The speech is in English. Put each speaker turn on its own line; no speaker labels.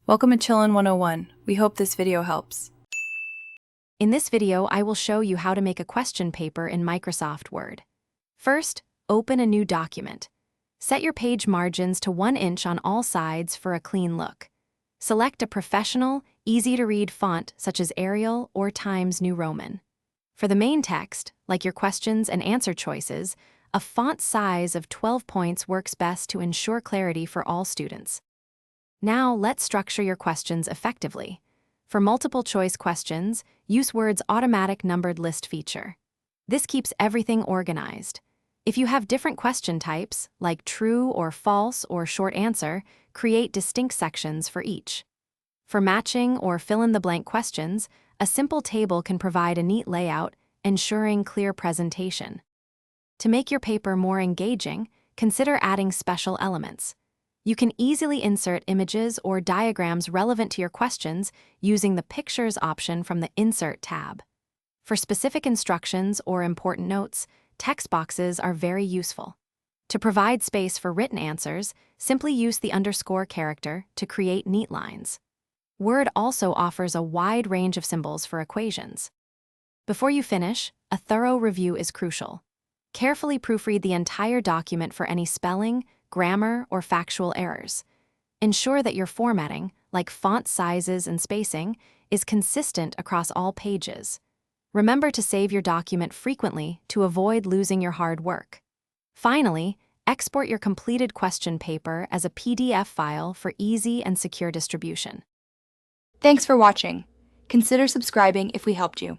Welcome to Chillin' 101. We hope this video helps.
In this video, I will show you how to make a question paper in Microsoft Word. First, open a new document. Set your page margins to 1 inch on all sides for a clean look. Select a professional, easy-to-read font such as Arial or Times New Roman. For the main text, like your questions and answer choices, a font size of 12 points works best to ensure clarity for all students. Now, let's structure your questions effectively. For multiple-choice questions, use Word's automatic numbered list feature. This keeps everything organized. If you have different question types, like true or false or short answer, create distinct sections for each. For matching or fill-in-the-blank questions, a simple table can provide a neat layout, ensuring clear presentation. To make your paper more engaging, consider adding special elements. You can easily insert images or diagrams relevant to your questions using the Pictures option from the Insert tab. For specific instructions or important notes, text boxes are very useful. To provide space for written answers, simply use the underscore character to create neat lines. Word also offers a wide range of symbols for equations. Before you finish, a thorough review is crucial. Carefully proofread the entire document for any spelling, grammar, or factual errors. Ensure that your formatting, like font sizes and spacing, is consistent across all pages. Remember to save your document frequently to avoid losing your hard work. Finally, export your completed question paper as a PDF file for easy and secure distribution.
Thanks for watching. Consider subscribing if we helped you.